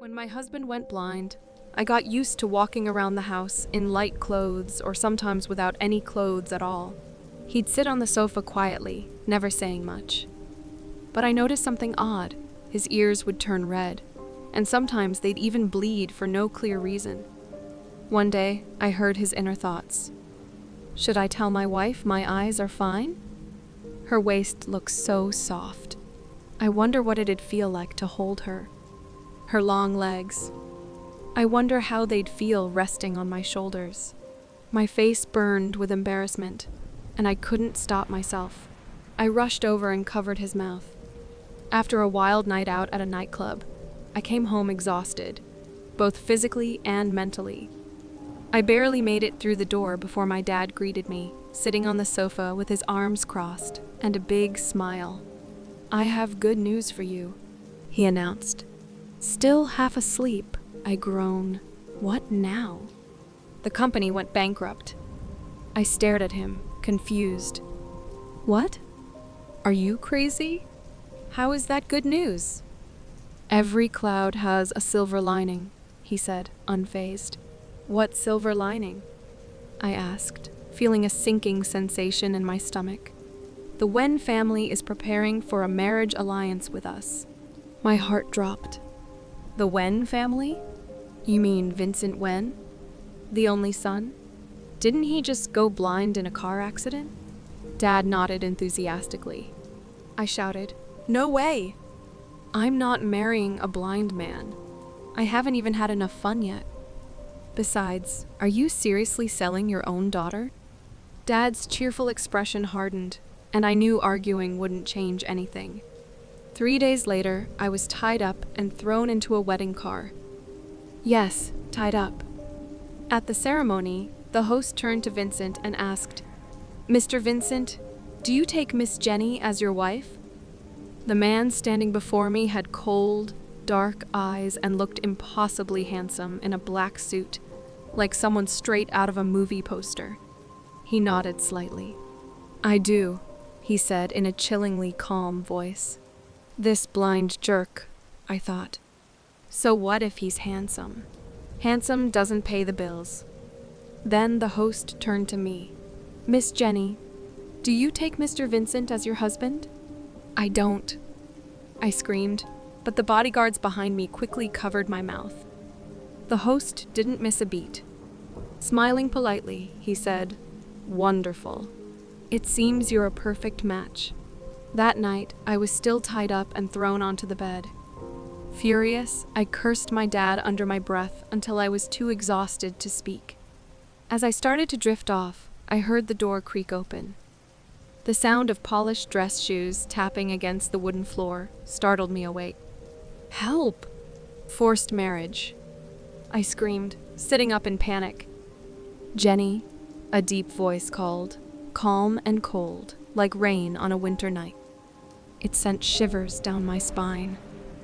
When my husband went blind, I got used to walking around the house in light clothes or sometimes without any clothes at all. He'd sit on the sofa quietly, never saying much. But I noticed something odd. His ears would turn red, and sometimes they'd even bleed for no clear reason. One day, I heard his inner thoughts. Should I tell my wife my eyes are fine? Her waist looks so soft. I wonder what it'd feel like to hold her. Her long legs. I wonder how they'd feel resting on my shoulders. My face burned with embarrassment, and I couldn't stop myself. I rushed over and covered his mouth. After a wild night out at a nightclub, I came home exhausted, both physically and mentally. I barely made it through the door before my dad greeted me, sitting on the sofa with his arms crossed and a big smile. "I have good news for you," he announced. Still half asleep, I groan. What now? The company went bankrupt. I stared at him, confused. What? Are you crazy? How is that good news? Every cloud has a silver lining, he said, unfazed. What silver lining? I asked, feeling a sinking sensation in my stomach. The Wen family is preparing for a marriage alliance with us. My heart dropped. The Wen family? You mean Vincent Wen? The only son? Didn't he just go blind in a car accident? Dad nodded enthusiastically. I shouted, "No way! I'm not marrying a blind man. I haven't even had enough fun yet. Besides, are you seriously selling your own daughter?" Dad's cheerful expression hardened, and I knew arguing wouldn't change anything. 3 days later, I was tied up and thrown into a wedding car. Yes, tied up. At the ceremony, the host turned to Vincent and asked, "Mr. Vincent, do you take Miss Jenny as your wife?" The man standing before me had cold, dark eyes and looked impossibly handsome in a black suit, like someone straight out of a movie poster. He nodded slightly. "I do," he said in a chillingly calm voice. This blind jerk, I thought. So what if he's handsome? Handsome doesn't pay the bills. Then the host turned to me. "Miss Jenny, do you take Mr. Vincent as your husband?" "I don't," I screamed, but the bodyguards behind me quickly covered my mouth. The host didn't miss a beat. Smiling politely, he said, "Wonderful. It seems you're a perfect match." That night, I was still tied up and thrown onto the bed. Furious, I cursed my dad under my breath until I was too exhausted to speak. As I started to drift off, I heard the door creak open. The sound of polished dress shoes tapping against the wooden floor startled me awake. "Help! Forced marriage," I screamed, sitting up in panic. "Jenny," a deep voice called, calm and cold, like rain on a winter night. It sent shivers down my spine.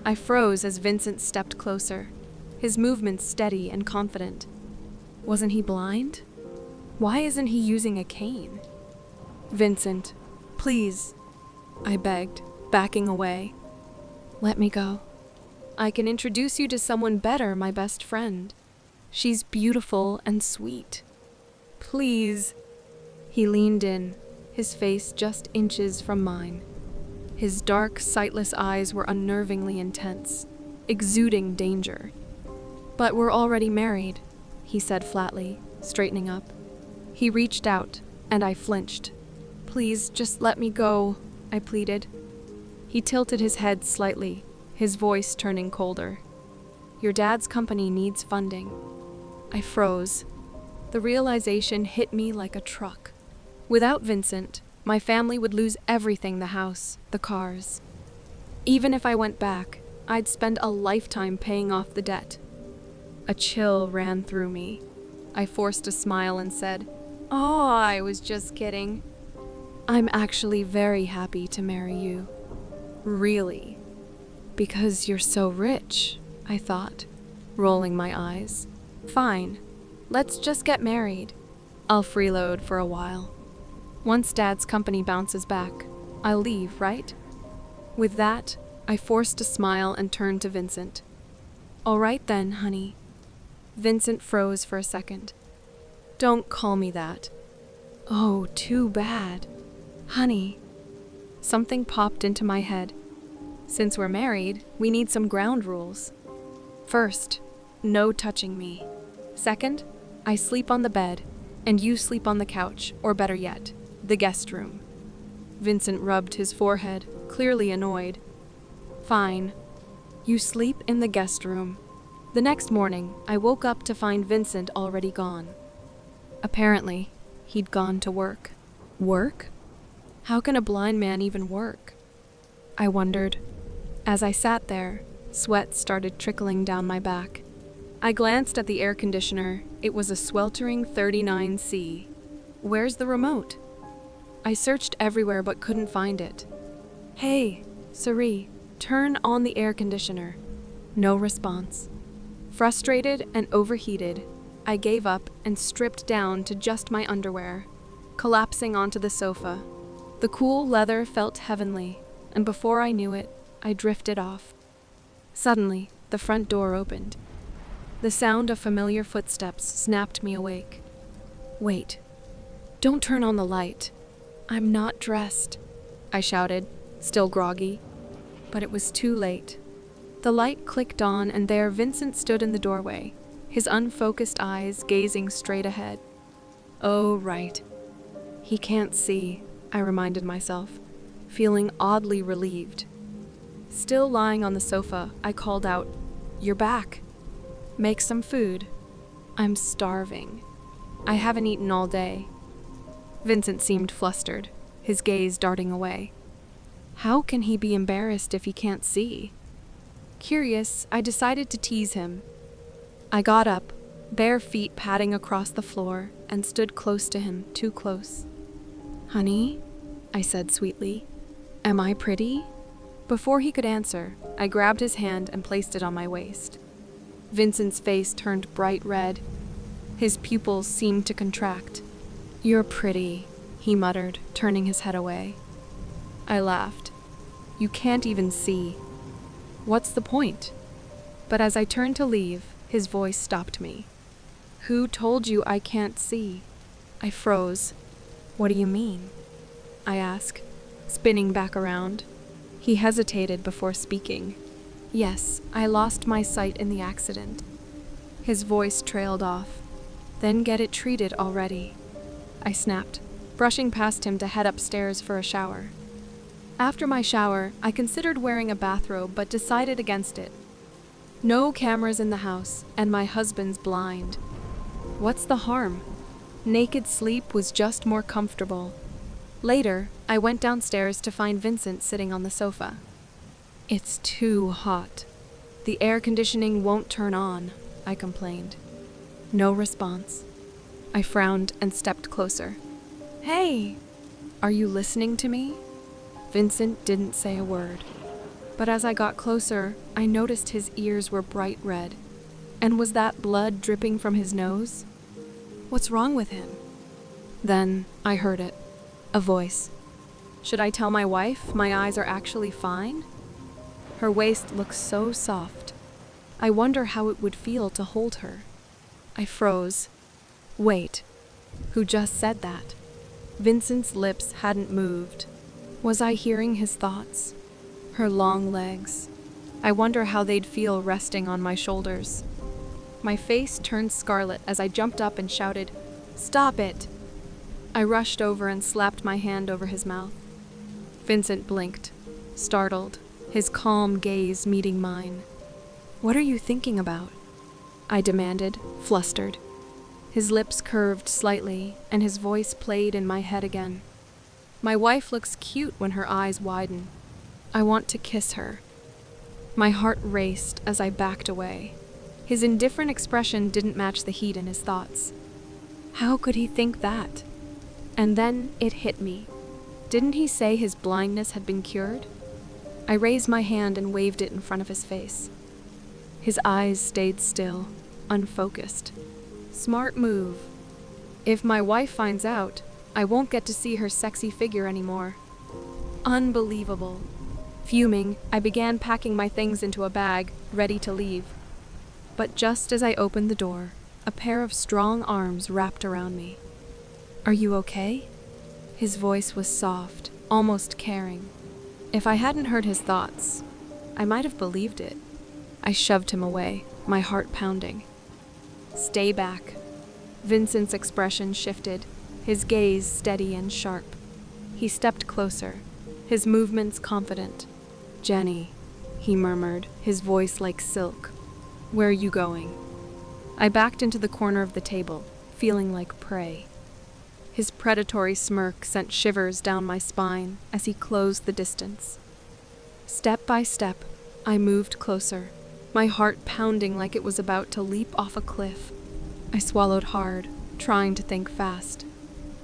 I froze as Vincent stepped closer, his movements steady and confident. Wasn't he blind? Why isn't he using a cane? "Vincent, please," I begged, backing away. "Let me go. I can introduce you to someone better, my best friend. She's beautiful and sweet. Please." He leaned in, his face just inches from mine. His dark, sightless eyes were unnervingly intense, exuding danger. "But we're already married," he said flatly, straightening up. He reached out, and I flinched. "Please, just let me go," I pleaded. He tilted his head slightly, his voice turning colder. "Your dad's company needs funding." I froze. The realization hit me like a truck. Without Vincent, my family would lose everything: the house, the cars. Even if I went back, I'd spend a lifetime paying off the debt. A chill ran through me. I forced a smile and said, "Oh, I was just kidding. I'm actually very happy to marry you." "Really? Because you're so rich," I thought, rolling my eyes. "Fine, let's just get married. I'll freeload for a while. Once Dad's company bounces back, I'll leave, right?" With that, I forced a smile and turned to Vincent. All right then, honey. Vincent froze for a second. Don't call me that. Oh, too bad. Honey. Something popped into my head. Since we're married, we need some ground rules. First, no touching me. Second, I sleep on the bed, and you sleep on the couch, or better yet, the guest room. Vincent rubbed his forehead, clearly annoyed. Fine. You sleep in the guest room. The next morning, I woke up to find Vincent already gone. Apparently, he'd gone to work. Work? How can a blind man even work? I wondered. As I sat there, sweat started trickling down my back. I glanced at the air conditioner. It was a sweltering 39°C. Where's the remote? I searched everywhere but couldn't find it. Hey, Siri, turn on the air conditioner. No response. Frustrated and overheated, I gave up and stripped down to just my underwear, collapsing onto the sofa. The cool leather felt heavenly, and before I knew it, I drifted off. Suddenly, the front door opened. The sound of familiar footsteps snapped me awake. Wait, don't turn on the light. I'm not dressed, I shouted, still groggy. But it was too late. The light clicked on, and there Vincent stood in the doorway, his unfocused eyes gazing straight ahead. Oh, right. He can't see, I reminded myself, feeling oddly relieved. Still lying on the sofa, I called out, "You're back. Make some food. I'm starving. I haven't eaten all day." Vincent seemed flustered, his gaze darting away. How can he be embarrassed if he can't see? Curious, I decided to tease him. I got up, bare feet padding across the floor, and stood close to him, too close. "Honey," I said sweetly, "am I pretty?" Before he could answer, I grabbed his hand and placed it on my waist. Vincent's face turned bright red. His pupils seemed to contract. "You're pretty," he muttered, turning his head away. I laughed. "You can't even see. What's the point?" But as I turned to leave, his voice stopped me. "Who told you I can't see?" I froze. "What do you mean?" I asked, spinning back around. He hesitated before speaking. "Yes, I lost my sight in the accident." His voice trailed off. "Then get it treated already," I snapped, brushing past him to head upstairs for a shower. After my shower, I considered wearing a bathrobe but decided against it. No cameras in the house, and my husband's blind. What's the harm? Naked sleep was just more comfortable. Later, I went downstairs to find Vincent sitting on the sofa. "It's too hot. The air conditioning won't turn on," I complained. No response. I frowned and stepped closer. "Hey! Are you listening to me?" Vincent didn't say a word. But as I got closer, I noticed his ears were bright red. And was that blood dripping from his nose? What's wrong with him? Then I heard it. A voice. Should I tell my wife my eyes are actually fine? Her waist looks so soft. I wonder how it would feel to hold her. I froze. Wait, who just said that? Vincent's lips hadn't moved. Was I hearing his thoughts? Her long legs. I wonder how they'd feel resting on my shoulders. My face turned scarlet as I jumped up and shouted, "Stop it!" I rushed over and slapped my hand over his mouth. Vincent blinked, startled, his calm gaze meeting mine. "What are you thinking about?" I demanded, flustered. His lips curved slightly, and his voice played in my head again. "My wife looks cute when her eyes widen. I want to kiss her." My heart raced as I backed away. His indifferent expression didn't match the heat in his thoughts. How could he think that? And then it hit me. Didn't he say his blindness had been cured? I raised my hand and waved it in front of his face. His eyes stayed still, unfocused. Smart move. If my wife finds out, I won't get to see her sexy figure anymore. Unbelievable. Fuming, I began packing my things into a bag, ready to leave. But just as I opened the door, a pair of strong arms wrapped around me. "Are you okay?" His voice was soft, almost caring. If I hadn't heard his thoughts, I might have believed it. I shoved him away, my heart pounding. "Stay back." Vincent's expression shifted, his gaze steady and sharp. He stepped closer, his movements confident. "Jenny," he murmured, his voice like silk. "Where are you going?" I backed into the corner of the table, feeling like prey. His predatory smirk sent shivers down my spine as he closed the distance. Step by step, I moved closer, my heart pounding like it was about to leap off a cliff. I swallowed hard, trying to think fast.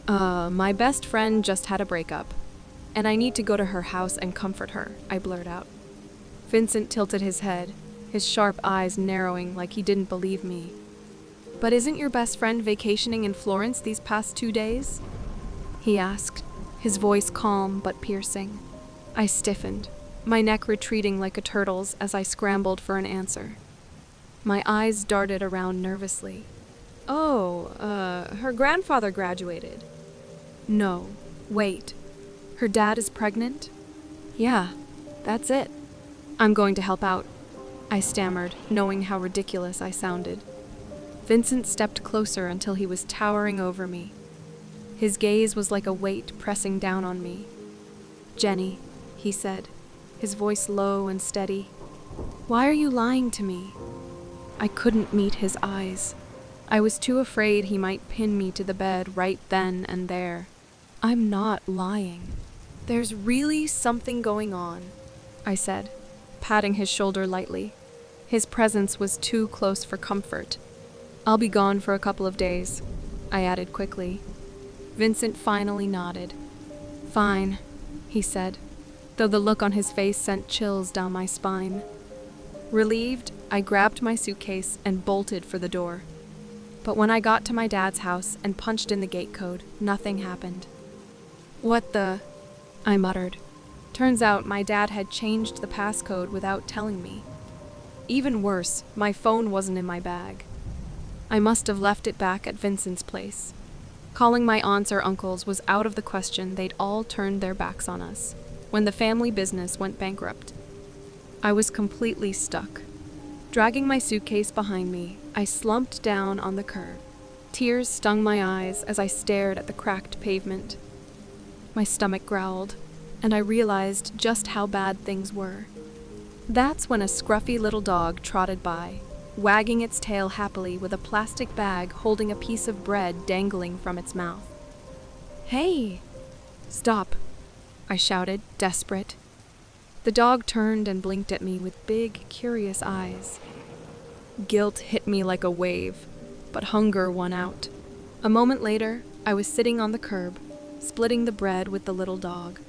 My best friend just had a breakup, and I need to go to her house and comfort her," I blurted out. Vincent tilted his head, his sharp eyes narrowing like he didn't believe me. "But isn't your best friend vacationing in Florence these past 2 days?" he asked, his voice calm but piercing. I stiffened, my neck retreating like a turtle's as I scrambled for an answer. My eyes darted around nervously. "Oh, her grandfather graduated." "No, wait. Her dad is pregnant?" "Yeah, that's it." "I'm going to help out," I stammered, knowing how ridiculous I sounded. Vincent stepped closer until he was towering over me. His gaze was like a weight pressing down on me. "Jenny," he said, his voice low and steady, "why are you lying to me?" I couldn't meet his eyes. I was too afraid he might pin me to the bed right then and there. "I'm not lying. There's really something going on," I said, patting his shoulder lightly. His presence was too close for comfort. "I'll be gone for a couple of days," I added quickly. Vincent finally nodded. "Fine," he said, though the look on his face sent chills down my spine. Relieved, I grabbed my suitcase and bolted for the door. But when I got to my dad's house and punched in the gate code, nothing happened. "What the?" I muttered. Turns out my dad had changed the passcode without telling me. Even worse, my phone wasn't in my bag. I must have left it back at Vincent's place. Calling my aunts or uncles was out of the question. They'd all turned their backs on us when the family business went bankrupt. I was completely stuck. Dragging my suitcase behind me, I slumped down on the curb. Tears stung my eyes as I stared at the cracked pavement. My stomach growled, and I realized just how bad things were. That's when a scruffy little dog trotted by, wagging its tail happily with a plastic bag holding a piece of bread dangling from its mouth. "Hey!" "Stop!" I shouted, desperate. The dog turned and blinked at me with big, curious eyes. Guilt hit me like a wave, but hunger won out. A moment later, I was sitting on the curb, splitting the bread with the little dog.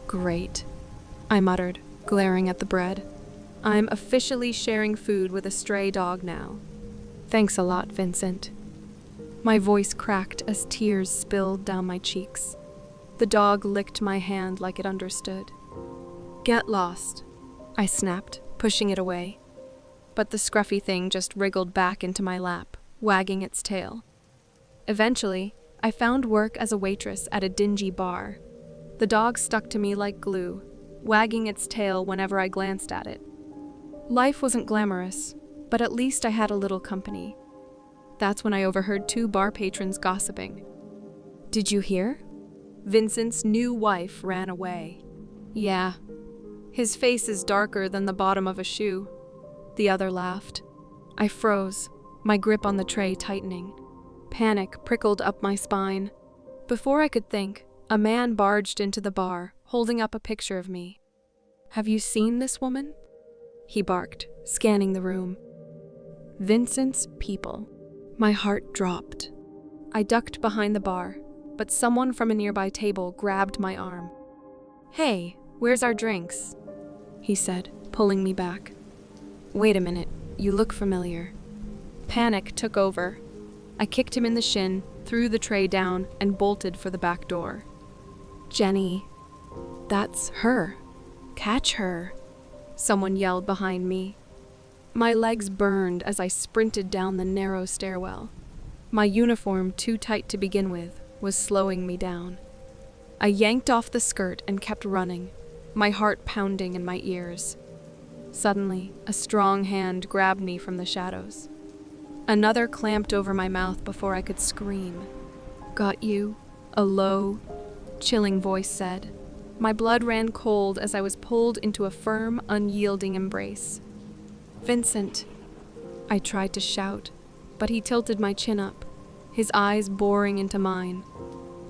"Great," I muttered, glaring at the bread. "I'm officially sharing food with a stray dog now. Thanks a lot, Vincent." My voice cracked as tears spilled down my cheeks. The dog licked my hand like it understood. "Get lost," I snapped, pushing it away. But the scruffy thing just wriggled back into my lap, wagging its tail. Eventually, I found work as a waitress at a dingy bar. The dog stuck to me like glue, wagging its tail whenever I glanced at it. Life wasn't glamorous, but at least I had a little company. That's when I overheard 2 bar patrons gossiping. "Did you hear? Vincent's new wife ran away." "Yeah. His face is darker than the bottom of a shoe." The other laughed. I froze, my grip on the tray tightening. Panic prickled up my spine. Before I could think, a man barged into the bar, holding up a picture of me. "Have you seen this woman?" he barked, scanning the room. Vincent's people. My heart dropped. I ducked behind the bar, but someone from a nearby table grabbed my arm. "Hey, where's our drinks?" he said, pulling me back. "Wait a minute, you look familiar." Panic took over. I kicked him in the shin, threw the tray down, and bolted for the back door. "Jenny, that's her. Catch her," someone yelled behind me. My legs burned as I sprinted down the narrow stairwell. My uniform, too tight to begin with, was slowing me down. I yanked off the skirt and kept running, my heart pounding in my ears. Suddenly, a strong hand grabbed me from the shadows. Another clamped over my mouth before I could scream. "Got you?" a low, chilling voice said. My blood ran cold as I was pulled into a firm, unyielding embrace. "Vincent!" I tried to shout, but he tilted my chin up, his eyes boring into mine.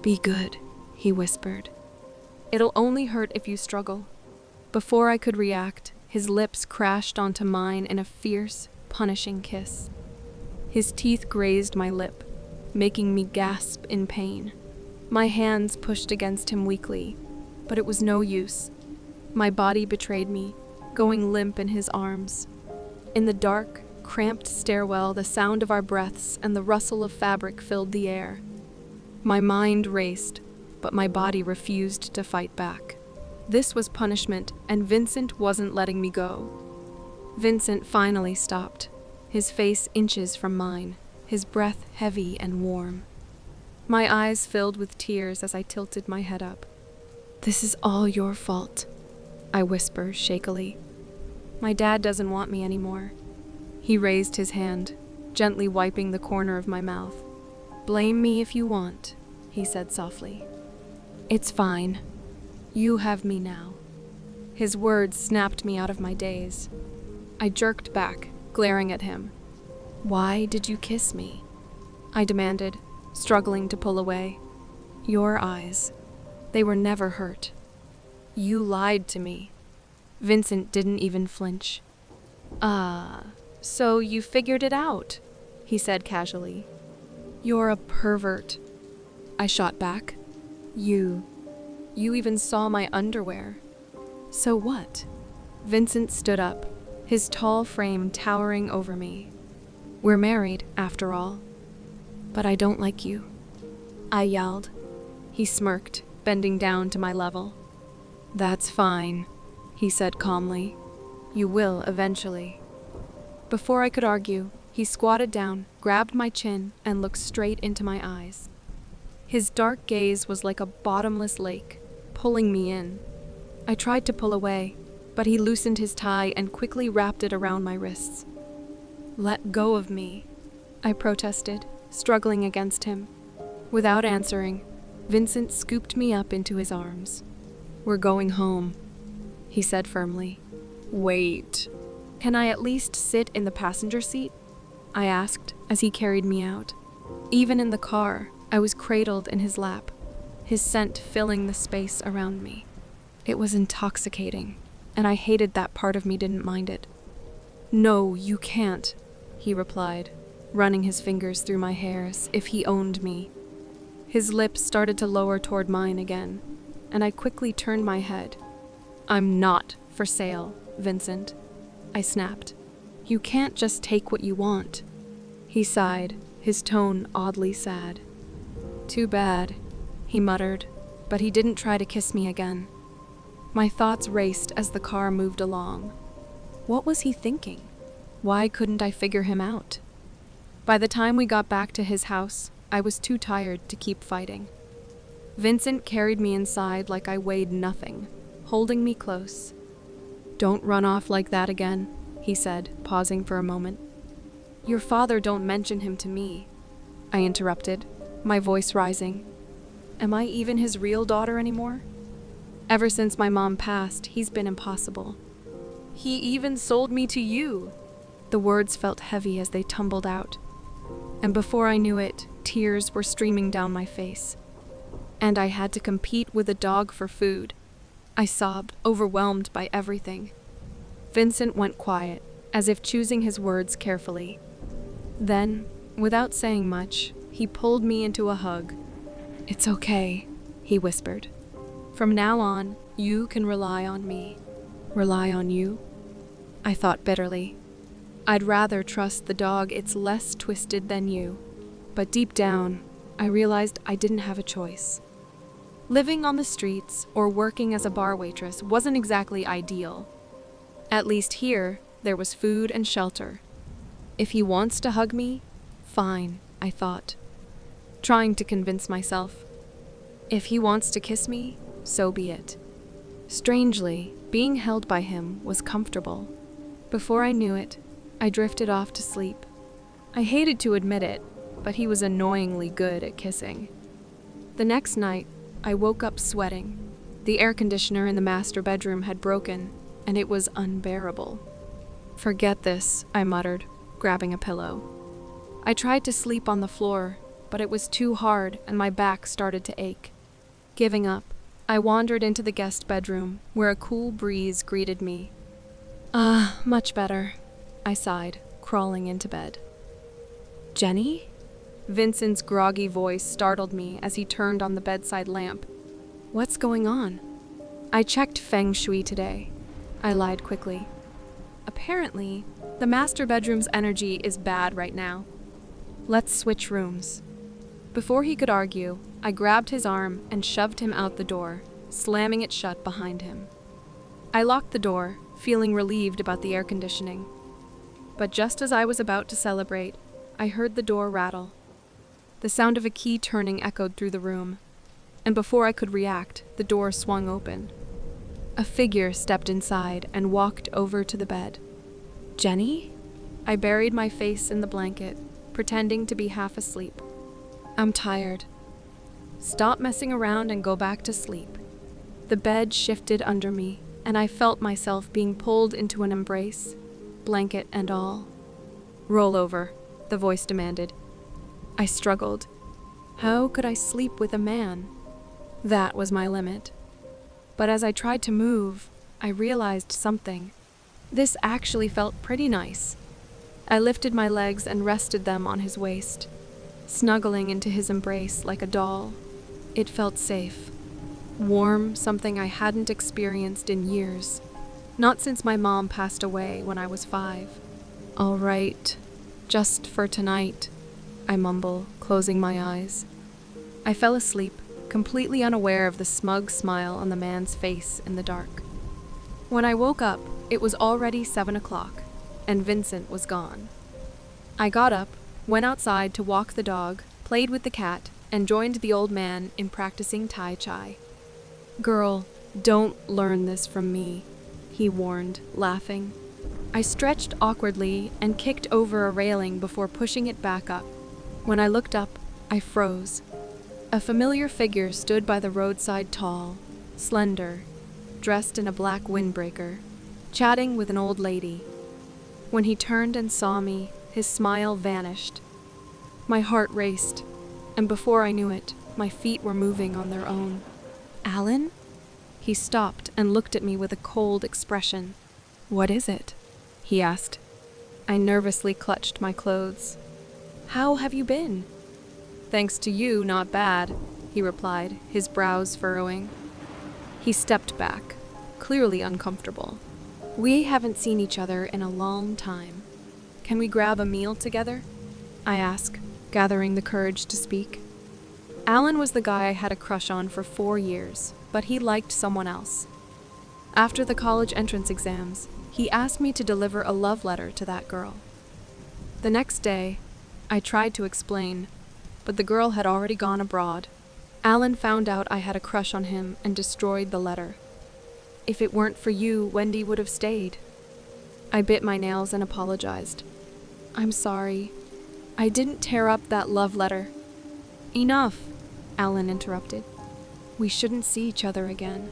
"Be good," he whispered. "It'll only hurt if you struggle." Before I could react, his lips crashed onto mine in a fierce, punishing kiss. His teeth grazed my lip, making me gasp in pain. My hands pushed against him weakly, but it was no use. My body betrayed me, going limp in his arms. In the dark, cramped stairwell, the sound of our breaths and the rustle of fabric filled the air. My mind raced, but my body refused to fight back. This was punishment, and Vincent wasn't letting me go. Vincent finally stopped, his face inches from mine, his breath heavy and warm. My eyes filled with tears as I tilted my head up. "This is all your fault," I whispered shakily. "My dad doesn't want me anymore." He raised his hand, gently wiping the corner of my mouth. "Blame me if you want," he said softly. "It's fine. You have me now." His words snapped me out of my daze. I jerked back, glaring at him. "Why did you kiss me?" I demanded, struggling to pull away. "Your eyes. They were never hurt. You lied to me." Vincent didn't even flinch. So you figured it out," he said casually. "You're a pervert." I shot back. You even saw my underwear." "So what?" Vincent stood up, his tall frame towering over me. "We're married, after all." "But I don't like you," I yelled. He smirked, bending down to my level. "That's fine," he said calmly. "You will eventually." Before I could argue, he squatted down, grabbed my chin, and looked straight into my eyes. His dark gaze was like a bottomless lake, pulling me in. I tried to pull away, but he loosened his tie and quickly wrapped it around my wrists. "Let go of me," I protested, struggling against him. Without answering, Vincent scooped me up into his arms. "We're going home," he said firmly. "Wait. Can I at least sit in the passenger seat?" I asked as he carried me out. Even in the car, I was cradled in his lap, his scent filling the space around me. It was intoxicating, and I hated that part of me didn't mind it. "No, you can't," he replied, running his fingers through my hair as if he owned me. His lips started to lower toward mine again, and I quickly turned my head. "I'm not for sale, Vincent," I snapped. "You can't just take what you want." He sighed, his tone oddly sad. "Too bad," he muttered, but he didn't try to kiss me again. My thoughts raced as the car moved along. What was he thinking? Why couldn't I figure him out? By the time we got back to his house, I was too tired to keep fighting. Vincent carried me inside like I weighed nothing, holding me close. "Don't run off like that again," he said, pausing for a moment. "Your father don't mention him to me," I interrupted, my voice rising. "Am I even his real daughter anymore? Ever since my mom passed, he's been impossible. He even sold me to you." The words felt heavy as they tumbled out, and before I knew it, tears were streaming down my face. And I had to compete with a dog for food. I sobbed, overwhelmed by everything. Vincent went quiet, as if choosing his words carefully. Then, without saying much, he pulled me into a hug. "It's okay," he whispered. "From now on, you can rely on me." "Rely on you?" I thought bitterly. I'd rather trust the dog it's less twisted than you. But deep down, I realized I didn't have a choice. Living on the streets or working as a bar waitress wasn't exactly ideal. At least here, There was food and shelter. If he wants to hug me, fine, I thought, trying to convince myself. If he wants to kiss me, so be it. Strangely, being held by him was comfortable. Before I knew it, I drifted off to sleep. I hated to admit it, but he was annoyingly good at kissing. The next night, I woke up sweating. The air conditioner in the master bedroom had broken, and it was unbearable. "Forget this," I muttered, grabbing a pillow. I tried to sleep on the floor, but it was too hard and my back started to ache. Giving up, I wandered into the guest bedroom, where a cool breeze greeted me. Much better," I sighed, crawling into bed. "Jenny?" Vincent's groggy voice startled me as he turned on the bedside lamp. "What's going on?" "I checked feng shui today," I lied quickly. "Apparently, the master bedroom's energy is bad right now. Let's switch rooms." Before he could argue, I grabbed his arm and shoved him out the door, slamming it shut behind him. I locked the door, feeling relieved about the air conditioning. But just as I was about to celebrate, I heard the door rattle. The sound of a key turning echoed through the room, and before I could react, the door swung open. A figure stepped inside and walked over to the bed. "Jenny?" I buried my face in the blanket, pretending to be half asleep. "I'm tired." "Stop messing around and go back to sleep." The bed shifted under me, and I felt myself being pulled into an embrace, blanket and all. "Roll over," the voice demanded. I struggled. How could I sleep with a man? That was my limit. But as I tried to move, I realized something. This actually felt pretty nice. I lifted my legs and rested them on his waist, snuggling into his embrace like a doll. It felt safe. Warm, something I hadn't experienced in years. Not since my mom passed away when I was 5. "All right, just for tonight," I mumble, closing my eyes. I fell asleep, completely unaware of the smug smile on the man's face in the dark. When I woke up, it was already 7 o'clock, and Vincent was gone. I got up, went outside to walk the dog, played with the cat, and joined the old man in practicing Tai Chi. "Girl, don't learn this from me," he warned, laughing. I stretched awkwardly and kicked over a railing before pushing it back up. When I looked up, I froze. A familiar figure stood by the roadside, tall, slender, dressed in a black windbreaker, chatting with an old lady. When he turned and saw me, his smile vanished. My heart raced, and before I knew it, my feet were moving on their own. "Alan?" He stopped and looked at me with a cold expression. "What is it?" he asked. I nervously clutched my clothes. "How have you been?" "Thanks to you, not bad," he replied, his brows furrowing. He stepped back, clearly uncomfortable. "We haven't seen each other in a long time. Can we grab a meal together?" I asked, gathering the courage to speak. Alan was the guy I had a crush on for 4 years, but he liked someone else. After the college entrance exams, he asked me to deliver a love letter to that girl. The next day, I tried to explain, but the girl had already gone abroad. Alan found out I had a crush on him and destroyed the letter. "If it weren't for you, Wendy would have stayed." I bit my nails and apologized. "I'm sorry. I didn't tear up that love letter." "Enough," Alan interrupted. "We shouldn't see each other again."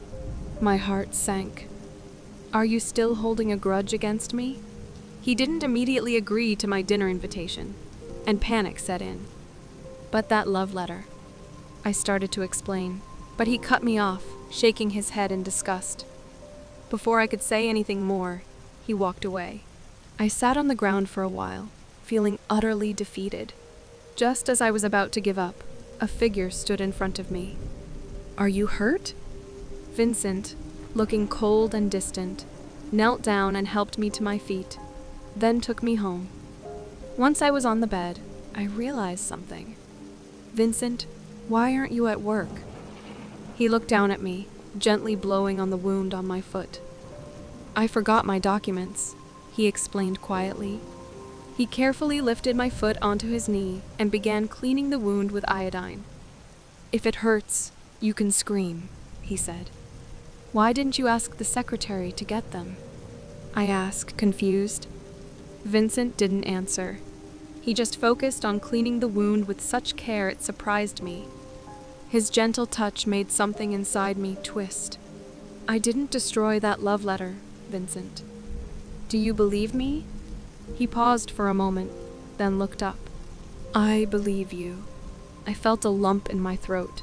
My heart sank. "Are you still holding a grudge against me?" He didn't immediately agree to my dinner invitation, and panic set in. "But that love letter," I started to explain, but he cut me off, shaking his head in disgust. Before I could say anything more, he walked away. I sat on the ground for a while, feeling utterly defeated. Just as I was about to give up, a figure stood in front of me. "Are you hurt?" Vincent, looking cold and distant, knelt down and helped me to my feet, then took me home. Once I was on the bed, I realized something. "Vincent, why aren't you at work?" He looked down at me, gently blowing on the wound on my foot. "I forgot my documents," he explained quietly. He carefully lifted my foot onto his knee and began cleaning the wound with iodine. "If it hurts, you can scream," he said. "Why didn't you ask the secretary to get them?" I asked, confused. Vincent didn't answer. He just focused on cleaning the wound with such care it surprised me. His gentle touch made something inside me twist. "I didn't destroy that love letter, Vincent. Do you believe me?" He paused for a moment, then looked up. "I believe you." I felt a lump in my throat.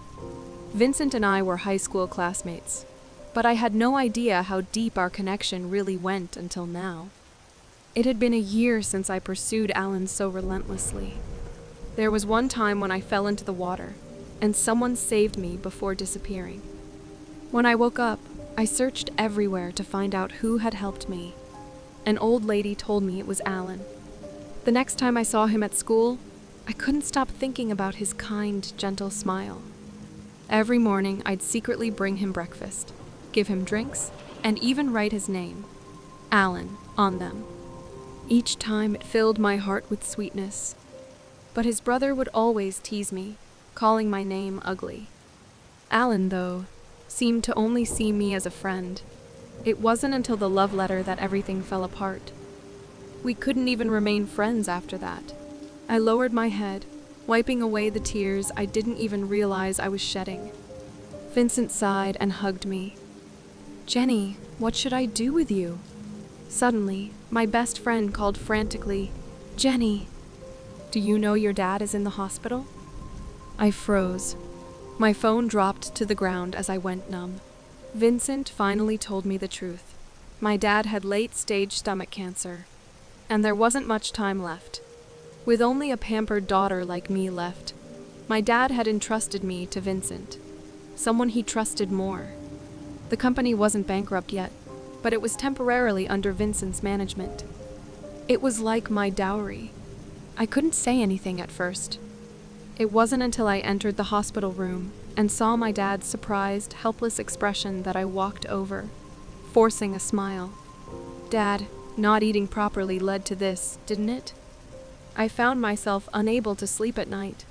Vincent and I were high school classmates, but I had no idea how deep our connection really went until now. It had been a year since I pursued Alan so relentlessly. There was one time when I fell into the water, and someone saved me before disappearing. When I woke up, I searched everywhere to find out who had helped me. An old lady told me it was Alan. The next time I saw him at school, I couldn't stop thinking about his kind, gentle smile. Every morning, I'd secretly bring him breakfast, give him drinks, and even write his name, Alan, on them. Each time it filled my heart with sweetness. But his brother would always tease me, calling my name ugly. Alan, though, seemed to only see me as a friend. It wasn't until the love letter that everything fell apart. We couldn't even remain friends after that. I lowered my head, wiping away the tears I didn't even realize I was shedding. Vincent sighed and hugged me. "Jenny, what should I do with you?" Suddenly, my best friend called frantically, "Jenny, do you know your dad is in the hospital?" I froze. My phone dropped to the ground as I went numb. Vincent finally told me the truth. My dad had late-stage stomach cancer, and there wasn't much time left. With only a pampered daughter like me left, my dad had entrusted me to Vincent, someone he trusted more. The company wasn't bankrupt yet, but it was temporarily under Vincent's management. It was like my dowry. I couldn't say anything at first. It wasn't until I entered the hospital room and saw my dad's surprised, helpless expression that I walked over, forcing a smile. "Dad, not eating properly led to this, didn't it?" I found myself unable to sleep at night.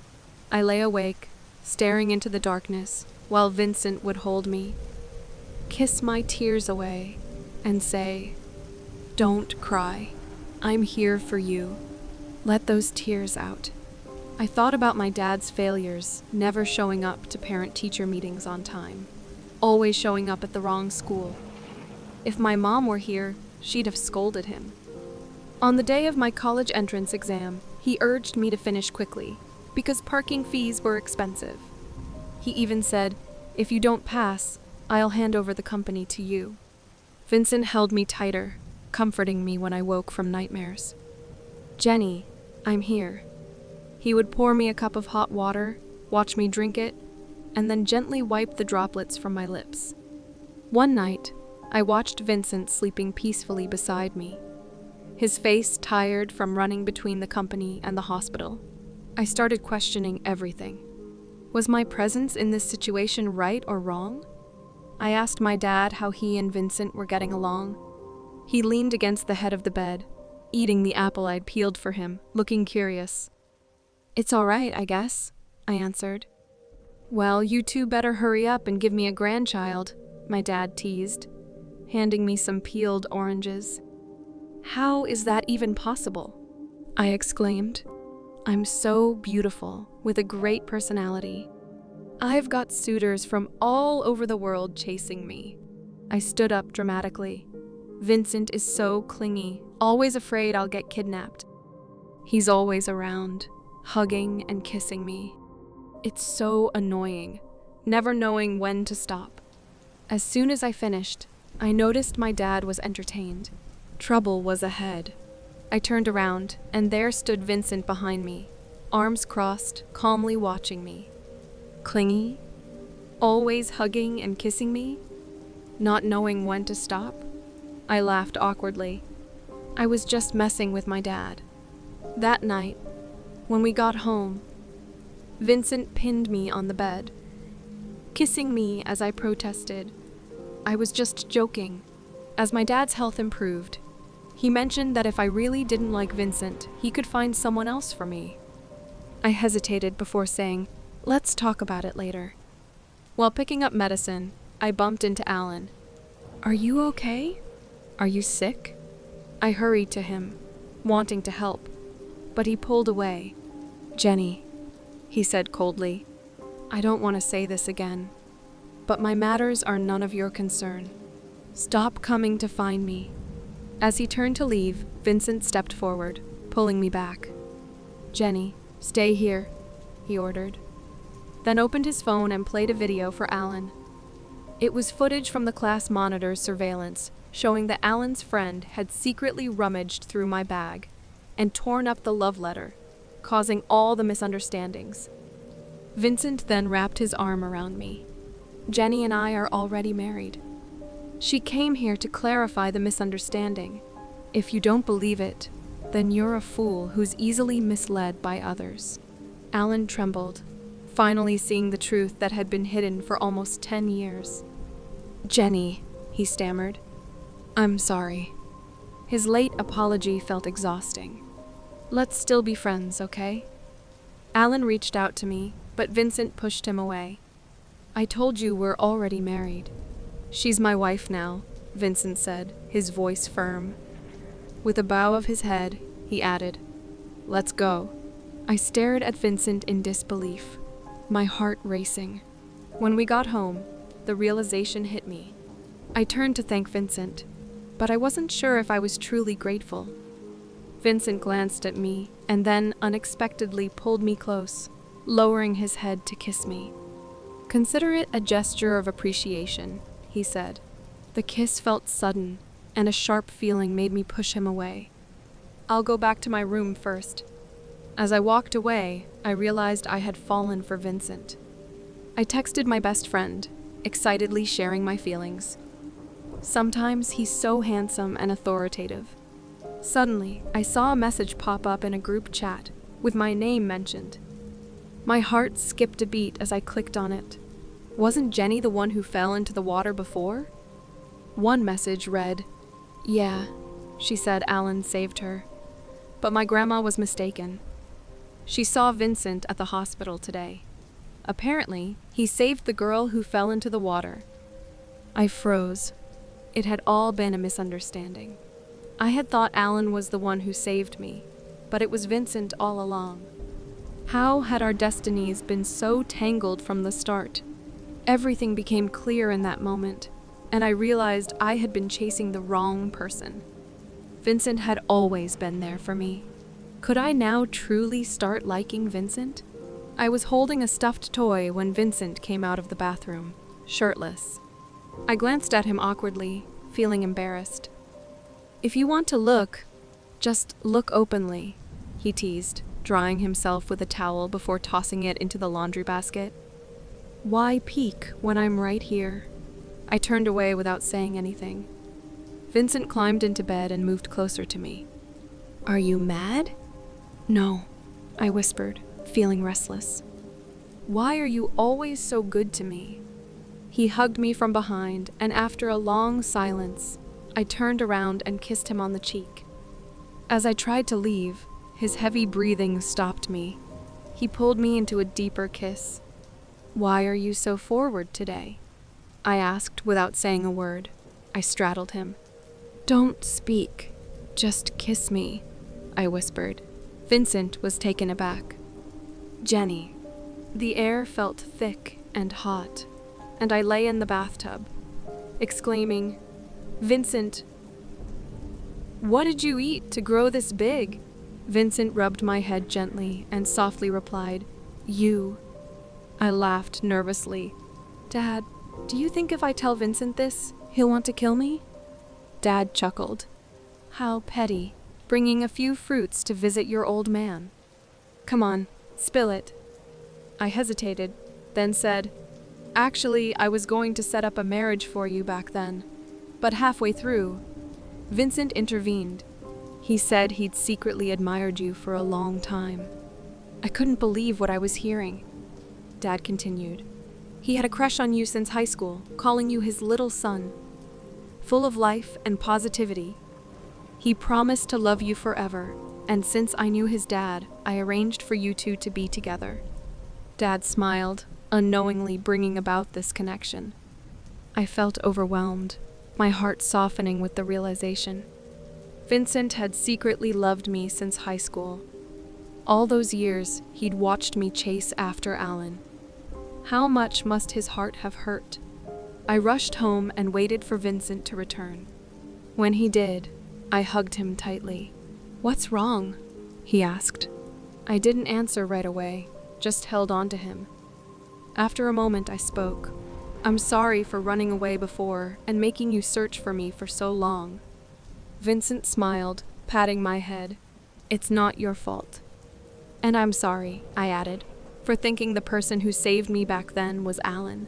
I lay awake, staring into the darkness, while Vincent would hold me, kiss my tears away, and say, "Don't cry. I'm here for you. Let those tears out." I thought about my dad's failures, never showing up to parent-teacher meetings on time, always showing up at the wrong school. If my mom were here, she'd have scolded him. On the day of my college entrance exam, he urged me to finish quickly, because parking fees were expensive. He even said, "If you don't pass, I'll hand over the company to you." Vincent held me tighter, comforting me when I woke from nightmares. "Jenny, I'm here." He would pour me a cup of hot water, watch me drink it, and then gently wipe the droplets from my lips. One night, I watched Vincent sleeping peacefully beside me, his face tired from running between the company and the hospital. I started questioning everything. Was my presence in this situation right or wrong? I asked my dad how he and Vincent were getting along. He leaned against the head of the bed, eating the apple I'd peeled for him, looking curious. "It's all right, I guess," I answered. "Well, you two better hurry up and give me a grandchild," my dad teased, handing me some peeled oranges. "How is that even possible?" I exclaimed. "I'm so beautiful, with a great personality. I've got suitors from all over the world chasing me." I stood up dramatically. "Vincent is so clingy, always afraid I'll get kidnapped. He's always around, hugging and kissing me. It's so annoying, never knowing when to stop." As soon as I finished, I noticed my dad was entertained. Trouble was ahead. I turned around, and there stood Vincent behind me, arms crossed, calmly watching me. Clingy? Always hugging and kissing me? Not knowing when to stop? I laughed awkwardly. I was just messing with my dad. That night, when we got home, Vincent pinned me on the bed, kissing me as I protested. I was just joking. As my dad's health improved, He mentioned that if I really didn't like Vincent, he could find someone else for me. I hesitated before saying, "Let's talk about it later." While picking up medicine, I bumped into Alan. "Are you okay? Are you sick?" I hurried to him, wanting to help, but he pulled away. "Jenny," he said coldly, "I don't want to say this again, but my matters are none of your concern. Stop coming to find me." As he turned to leave, Vincent stepped forward, pulling me back. "Jenny, stay here," he ordered, then opened his phone and played a video for Alan. It was footage from the class monitor's surveillance, showing that Alan's friend had secretly rummaged through my bag and torn up the love letter, causing all the misunderstandings. Vincent then wrapped his arm around me. "Jenny and I are already married. She came here to clarify the misunderstanding. If you don't believe it, then you're a fool who's easily misled by others." Alan trembled, finally seeing the truth that had been hidden for almost 10 years. "Jenny," he stammered, "I'm sorry." His late apology felt exhausting. "Let's still be friends, okay?" Alan reached out to me, but Vincent pushed him away. "I told you we're already married." "She's my wife now," Vincent said, his voice firm. With a bow of his head, he added, "Let's go." I stared at Vincent in disbelief, my heart racing. When we got home, the realization hit me. I turned to thank Vincent, but I wasn't sure if I was truly grateful. Vincent glanced at me and then unexpectedly pulled me close, lowering his head to kiss me. "Consider it a gesture of appreciation," he said. The kiss felt sudden, and a sharp feeling made me push him away. "I'll go back to my room first." As I walked away, I realized I had fallen for Vincent. I texted my best friend, excitedly sharing my feelings. Sometimes he's so handsome and authoritative. Suddenly, I saw a message pop up in a group chat, with my name mentioned. My heart skipped a beat as I clicked on it. Wasn't Jenny the one who fell into the water before? One message read, "Yeah," she said Alan saved her. But my grandma was mistaken. She saw Vincent at the hospital today. Apparently, he saved the girl who fell into the water. I froze. It had all been a misunderstanding. I had thought Alan was the one who saved me, but it was Vincent all along. How had our destinies been so tangled from the start? Everything became clear in that moment, and I realized I had been chasing the wrong person. Vincent had always been there for me. Could I now truly start liking Vincent? I was holding a stuffed toy when Vincent came out of the bathroom, shirtless. I glanced at him awkwardly, feeling embarrassed. "If you want to look, just look openly," he teased, drying himself with a towel before tossing it into the laundry basket. "Why peek when I'm right here?" I turned away without saying anything. Vincent climbed into bed and moved closer to me. "Are you mad?" "No," I whispered, feeling restless. "Why are you always so good to me?" He hugged me from behind, and after a long silence, I turned around and kissed him on the cheek. As I tried to leave, his heavy breathing stopped me. He pulled me into a deeper kiss. "Why are you so forward today?" I asked without saying a word. I straddled him. "Don't speak, just kiss me," I whispered. Vincent was taken aback. "Jenny." The air felt thick and hot, and I lay in the bathtub, exclaiming, "Vincent, what did you eat to grow this big?" Vincent rubbed my head gently and softly replied, "You." I laughed nervously. "Dad, do you think if I tell Vincent this, he'll want to kill me?" Dad chuckled. "How petty, bringing a few fruits to visit your old man. Come on, spill it." I hesitated, then said, "Actually, I was going to set up a marriage for you back then." But halfway through, Vincent intervened. He said he'd secretly admired you for a long time. I couldn't believe what I was hearing. Dad continued. He had a crush on you since high school, calling you his little son. Full of life and positivity. He promised to love you forever, and since I knew his dad, I arranged for you two to be together." Dad smiled, unknowingly bringing about this connection. I felt overwhelmed, my heart softening with the realization. Vincent had secretly loved me since high school. All those years, he'd watched me chase after Alan. How much must his heart have hurt? I rushed home and waited for Vincent to return. When he did, I hugged him tightly. "What's wrong?" he asked. I didn't answer right away, just held on to him. After a moment, I spoke. "I'm sorry for running away before and making you search for me for so long." Vincent smiled, patting my head. "It's not your fault." "And I'm sorry," I added, "for thinking the person who saved me back then was Alan."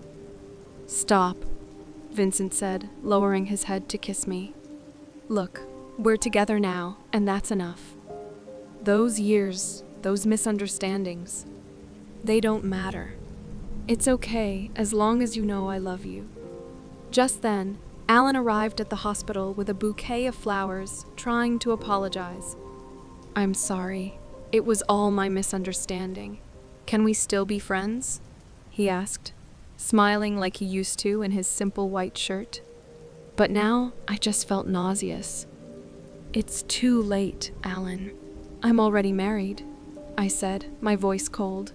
"Stop," Vincent said, lowering his head to kiss me. "Look, we're together now, and that's enough. Those years, those misunderstandings, they don't matter. It's okay as long as you know I love you." Just then, Alan arrived at the hospital with a bouquet of flowers, trying to apologize. "I'm sorry. It was all my misunderstanding. Can we still be friends?" he asked, smiling like he used to in his simple white shirt. But now, I just felt nauseous. "It's too late, Alan. I'm already married," I said, my voice cold.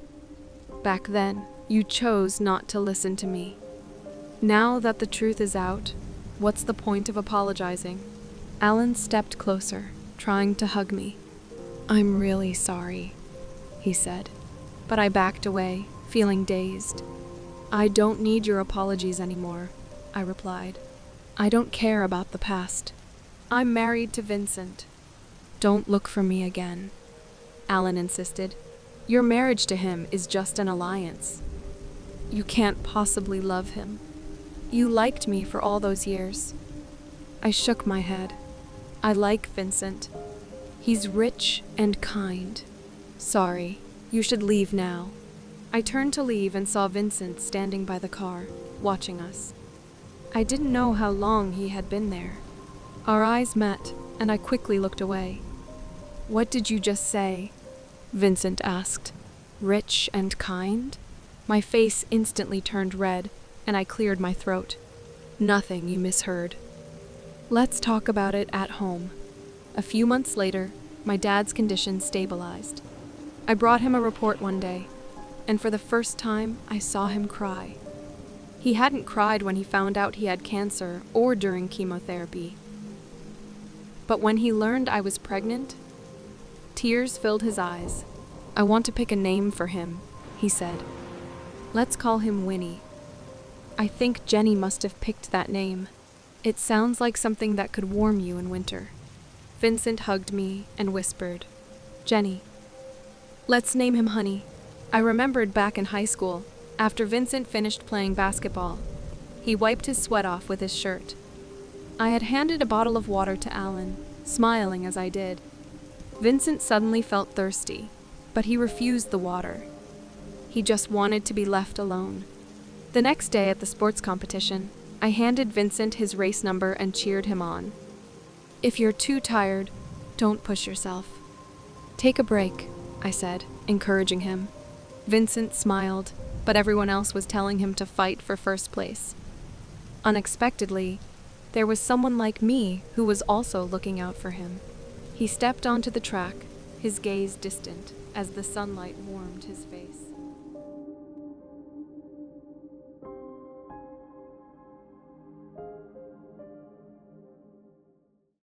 "Back then, you chose not to listen to me. Now that the truth is out, what's the point of apologizing?" Alan stepped closer, trying to hug me. "I'm really sorry," he said, but I backed away, feeling dazed. "I don't need your apologies anymore," I replied. "I don't care about the past. I'm married to Vincent." "Don't look for me again," Alan insisted. "Your marriage to him is just an alliance. You can't possibly love him. You liked me for all those years." I shook my head. "I like Vincent. He's rich and kind. Sorry, you should leave now." I turned to leave and saw Vincent standing by the car, watching us. I didn't know how long he had been there. Our eyes met, and I quickly looked away. "What did you just say?" Vincent asked. "Rich and kind?" My face instantly turned red, and I cleared my throat. "Nothing, you misheard. Let's talk about it at home." A few months later, my dad's condition stabilized. I brought him a report one day, and for the first time, I saw him cry. He hadn't cried when he found out he had cancer or during chemotherapy. But when he learned I was pregnant, tears filled his eyes. "I want to pick a name for him," he said. "Let's call him Winnie." I think Jenny must have picked that name. It sounds like something that could warm you in winter. Vincent hugged me and whispered, "Jenny. Let's name him Honey." I remembered back in high school, after Vincent finished playing basketball. He wiped his sweat off with his shirt. I had handed a bottle of water to Alan, smiling as I did. Vincent suddenly felt thirsty, but he refused the water. He just wanted to be left alone. The next day at the sports competition, I handed Vincent his race number and cheered him on. "If you're too tired, don't push yourself. Take a break," I said, encouraging him. Vincent smiled, but everyone else was telling him to fight for first place. Unexpectedly, there was someone like me who was also looking out for him. He stepped onto the track, his gaze distant as the sunlight warmed his face.